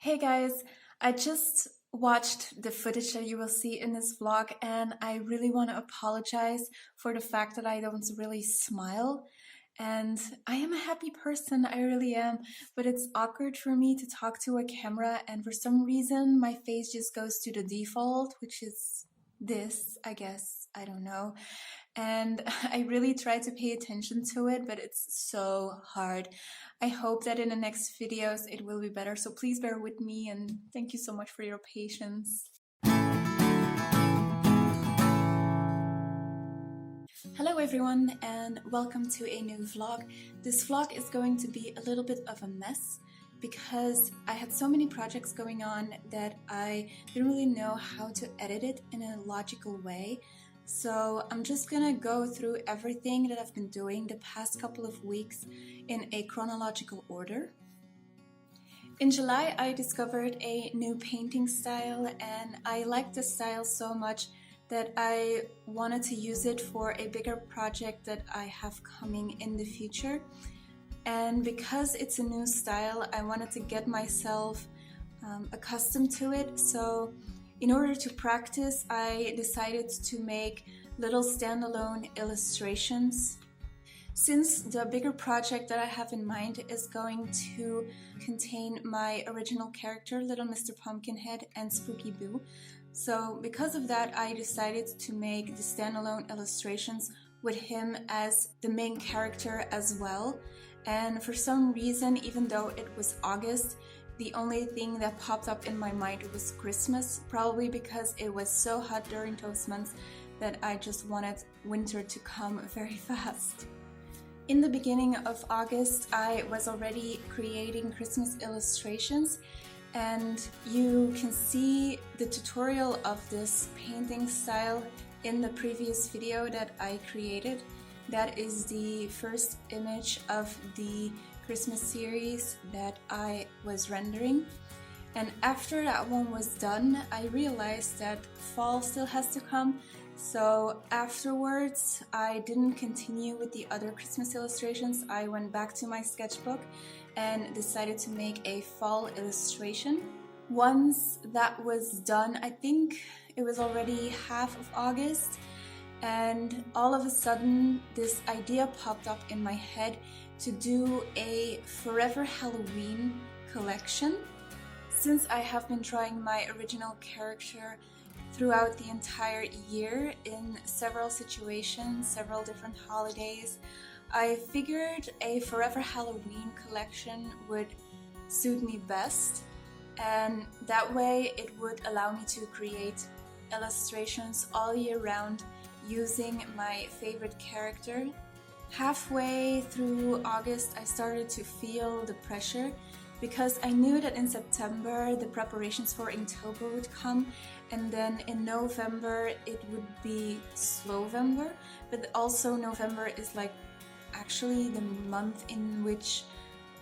Hey guys, I just watched the footage that you will see in this vlog and I really want to apologize for the fact that I don't really smile. And I am a happy person, I really am, but it's awkward for me to talk to a camera and for some reason my face just goes to the default, which is this, I guess, I don't know. And I really try to pay attention to it, but it's so hard. I hope that in the next videos it will be better, so please bear with me and thank you so much for your patience. Hello everyone and welcome to a new vlog. This vlog is going to be a little bit of a mess because I had so many projects going on that I didn't really know how to edit it in a logical way. So I'm just gonna go through everything that I've been doing the past couple of weeks in a chronological order. In July, I discovered a new painting style and I liked the style so much that I wanted to use it for a bigger project that I have coming in the future. And because it's a new style, I wanted to get myself accustomed to it. So in order to practice, I decided to make little standalone illustrations. Since the bigger project that I have in mind is going to contain my original character, Little Mr. Pumpkinhead and Spooky Boo, so because of that I decided to make the standalone illustrations with him as the main character as well. And for some reason, even though it was August, the only thing that popped up in my mind was Christmas, probably because it was so hot during those months that I just wanted winter to come very fast. In the beginning of August, I was already creating Christmas illustrations, and you can see the tutorial of this painting style in the previous video that I created. That is the first image of the Christmas series that I was rendering. And after that one was done, I realized that fall still has to come. So afterwards, I didn't continue with the other Christmas illustrations. I went back to my sketchbook and decided to make a fall illustration. Once that was done, I think it was already half of August, and all of a sudden this idea popped up in my head to do a Forever Halloween collection. Since I have been drawing my original character throughout the entire year in several situations, several different holidays, I figured a Forever Halloween collection would suit me best, and that way it would allow me to create illustrations all year round using my favorite character. Halfway through August, I started to feel the pressure because I knew that in September the preparations for Inktober would come, and then in November it would be Slowvember, but also November is like actually the month in which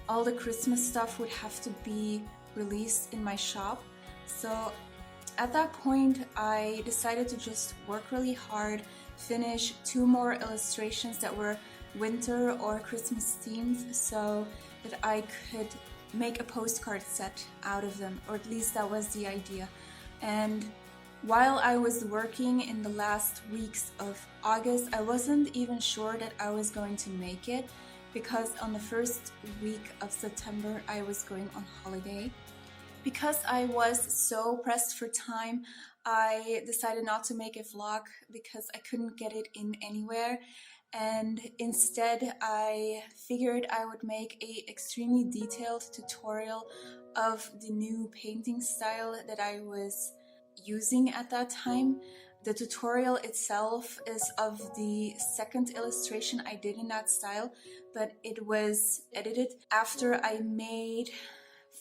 all the Christmas stuff would have to be released in my shop. So at that point I decided to just work really hard, finish 2 more illustrations that were winter or Christmas themed so that I could make a postcard set out of them, or at least that was the idea. And while I was working in the last weeks of August, I wasn't even sure that I was going to make it, because on the first week of September I was going on holiday. Because I was so pressed for time, I decided not to make a vlog because I couldn't get it in anywhere. And instead I figured I would make a extremely detailed tutorial of the new painting style that I was using at that time. The tutorial itself is of the second illustration I did in that style, but it was edited after I made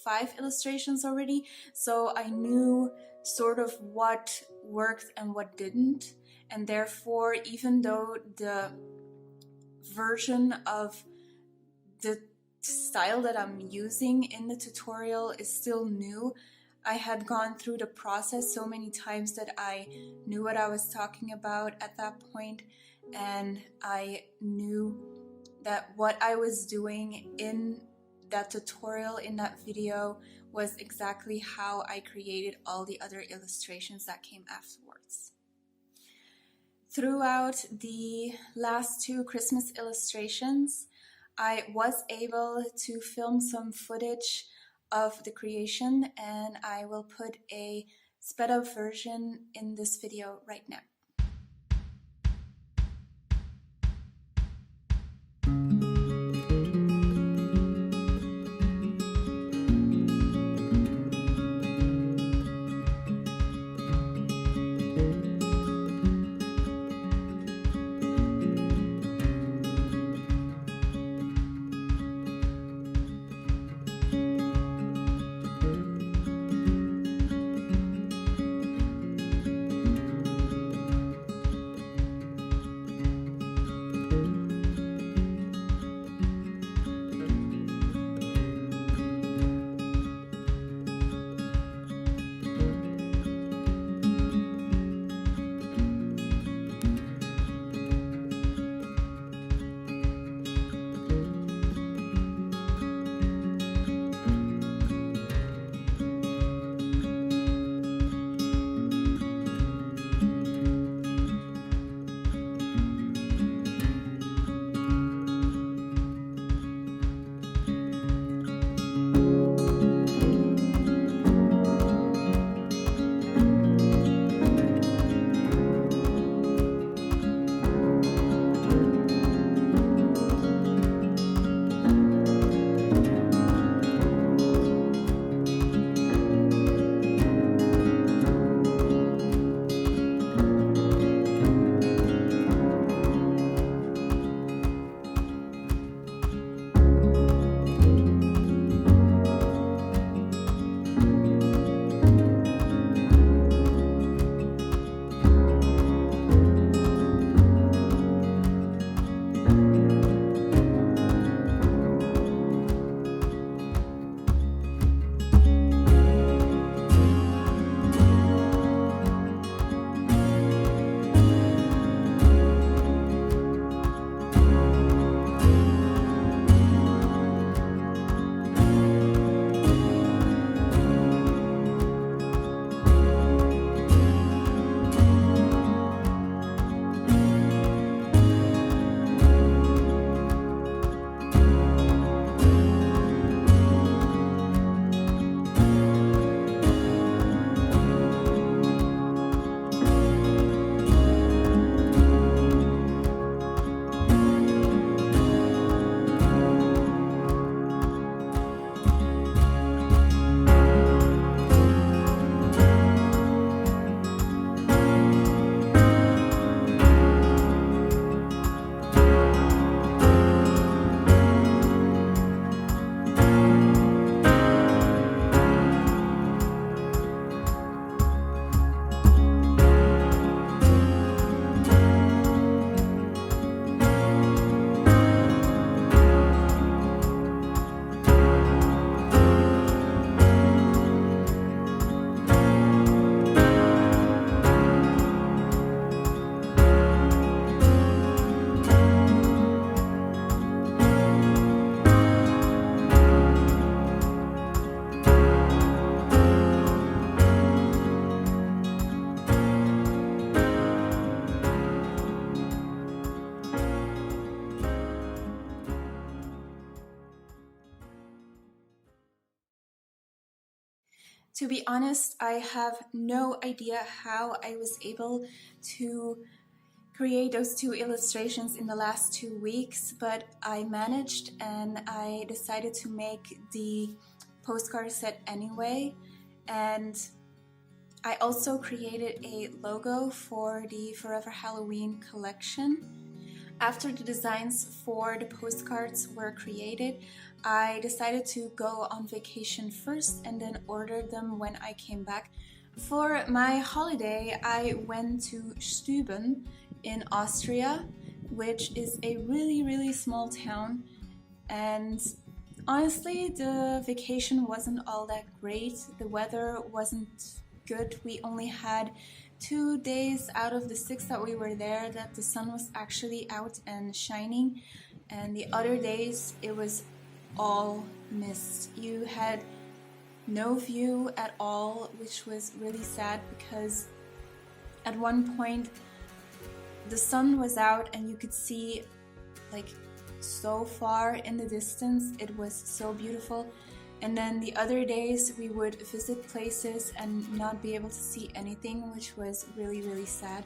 5 illustrations already, so I knew sort of what worked and what didn't, and therefore even though the version of the style that I'm using in the tutorial is still new, I had gone through the process so many times that I knew what I was talking about at that point, and I knew that what I was doing in that tutorial in that video was exactly how I created all the other illustrations that came afterwards. Throughout the last 2 Christmas illustrations, I was able to film some footage of the creation, and I will put a sped up version in this video right now. To be honest, I have no idea how I was able to create those 2 illustrations in the last 2 weeks, but I managed, and I decided to make the postcard set anyway. And I also created a logo for the Forever Halloween collection. After the designs for the postcards were created, I decided to go on vacation first and then order them when I came back. For my holiday, I went to Stüben in Austria, which is a really small town, and honestly the vacation wasn't all that great. The weather wasn't good. We only had 2 days out of the 6 that we were there that the sun was actually out and shining, and the other days it was all mist. You had no view at all, which was really sad because at one point the sun was out and you could see like so far in the distance. It was so beautiful. And then the other days we would visit places and not be able to see anything, which was really, really sad.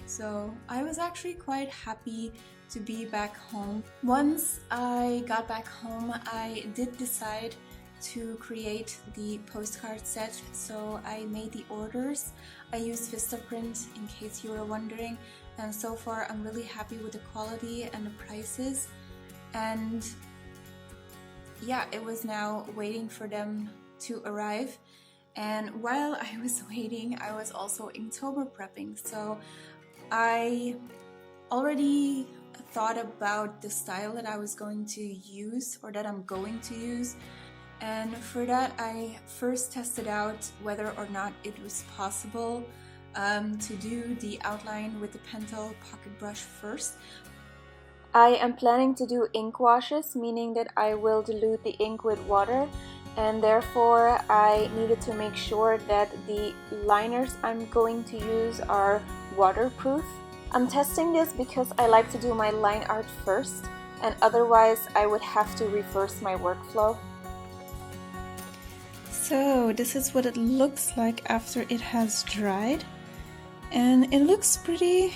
So I was actually quite happy to be back home. Once I got back home, I did decide to create the postcard set. So I made the orders. I used Vistaprint in case you were wondering. And so far I'm really happy with the quality and the prices. And yeah, it was now waiting for them to arrive. And while I was waiting, I was also Inktober prepping. So I already thought about the style that I was going to use, or that I'm going to use. And for that, I first tested out whether or not it was possible to do the outline with the Pentel pocket brush first. I am planning to do ink washes, meaning that I will dilute the ink with water, and therefore I needed to make sure that the liners I'm going to use are waterproof. I'm testing this because I like to do my line art first, and otherwise I would have to reverse my workflow. So this is what it looks like after it has dried, and it looks pretty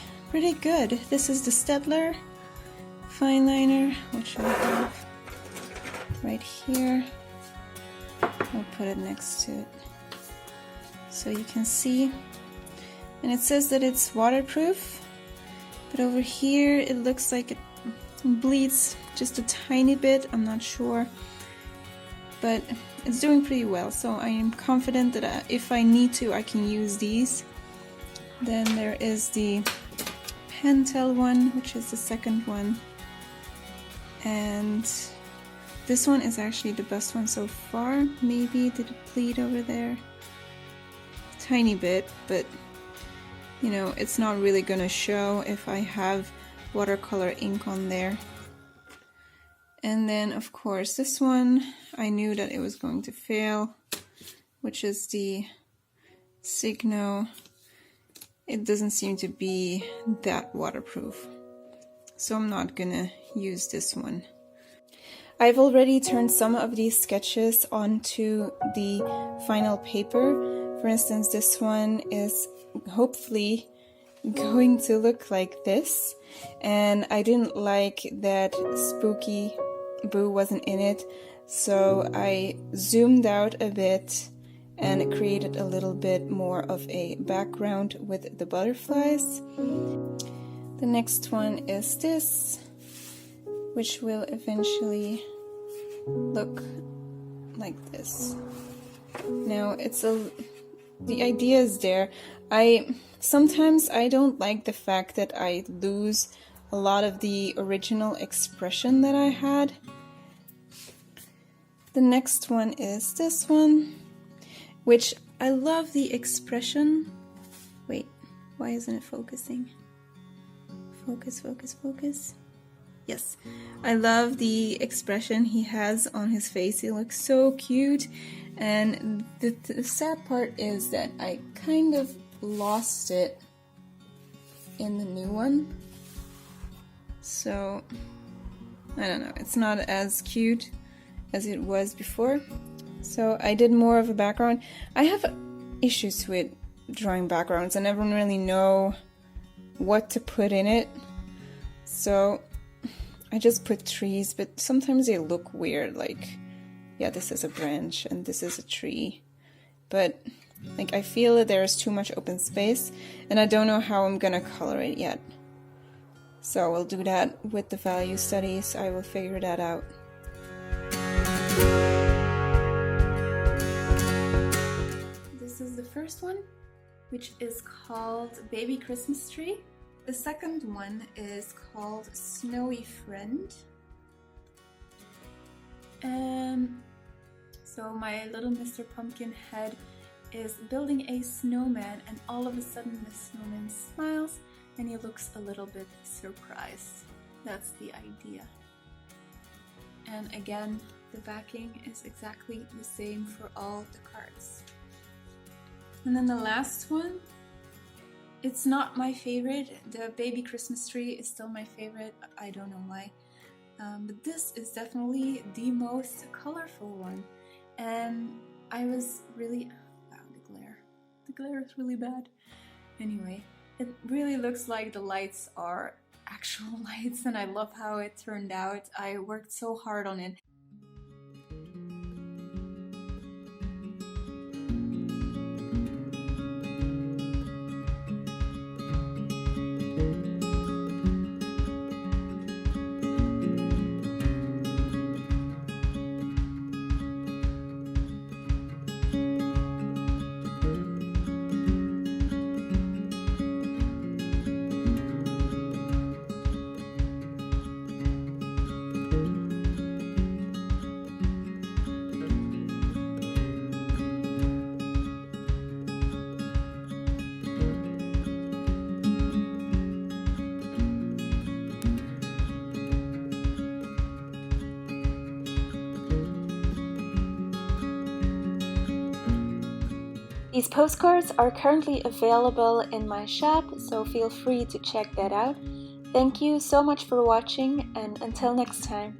good. This is the Staedtler fine liner, which I have right here. I'll put it next to it so you can see. And it says that it's waterproof, but over here it looks like it bleeds just a tiny bit. I'm not sure, but it's doing pretty well, so I am confident that if I need to, I can use these. Then there is the Pentel one, which is the second one, and this one is actually the best one so far. Maybe did it bleed over there? Tiny bit, but you know, it's not really gonna show if I have watercolor ink on there. And then of course this one, I knew that it was going to fail, which is the Signo. It doesn't seem to be that waterproof, so I'm not gonna use this one. I've already turned some of these sketches onto the final paper. For instance, this one is hopefully going to look like this, and I didn't like that Spooky Boo wasn't in it, so I zoomed out a bit and created a little bit more of a background with the butterflies. The next one is this, which will eventually look like this. Now the idea is there. Sometimes I don't like the fact that I lose a lot of the original expression that I had. The next one is this one, which I love the expression. Wait, why isn't it focusing? Focus, focus, focus. Yes, I love the expression he has on his face. He looks so cute. And the sad part is that I kind of lost it in the new one. So, I don't know, it's not as cute as it was before. So I did more of a background. I have issues with drawing backgrounds. I never really know what to put in it. So I just put trees, but sometimes they look weird, like, yeah, this is a branch and this is a tree. But like, I feel that there's too much open space and I don't know how I'm gonna color it yet. So we'll do that with the value studies. I will figure that out. This is the first one, which is called Baby Christmas Tree. The second one is called Snowy Friend. So my little Mr. Pumpkin head is building a snowman, and all of a sudden the snowman smiles and he looks a little bit surprised. That's the idea. And again, the backing is exactly the same for all the cards. And then the last one, it's not my favorite. The baby Christmas tree is still my favorite. I don't know why. But this is definitely the most colorful one. And I was really... wow, the glare. The glare is really bad. Anyway, it really looks like the lights are actual lights, and I love how it turned out. I worked so hard on it. These postcards are currently available in my shop, so feel free to check that out. Thank you so much for watching, and until next time.